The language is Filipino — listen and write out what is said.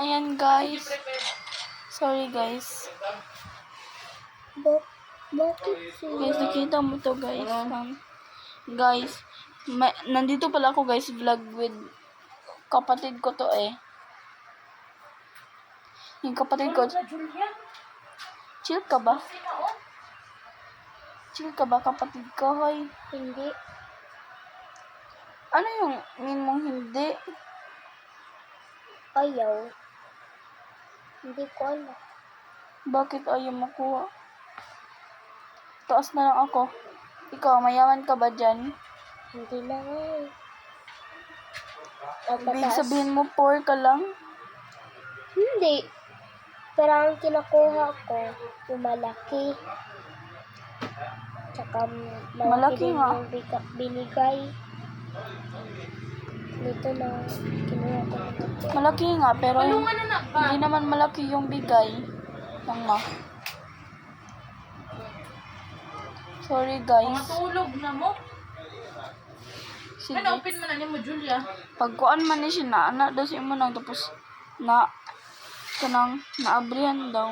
Ayan guys. Sorry guys. Bakit Guys, nakita mo to guys. Guys, nandito pala ako guys, vlog with kapatid ko to eh. Yung kapatid ko. Chill ka ba? Chill ka ba kapatid ko, hoy? Hindi. Ano yung mean mong hindi? Ayaw. Hindi ko alam. Bakit ayaw makuha? Taas na lang ako. Ikaw, mayaman ka ba dyan? Hindi lang eh. Ibig sabihin mo, poor ka lang? Hindi. Pero ang kinukuha ko, yung malaki. Tsaka Malaki din nga. yung binigay. Dito na, kinuha ko na ito. Malaki nga, pero hindi naman malaki yung bigay. Tanga. Sorry guys. Matulog na mo. Sige. Ano, open mo na niya mo, Julia. Pagkuan man ni siya na, daw si mo nang tapos na kanang naabrihan daw.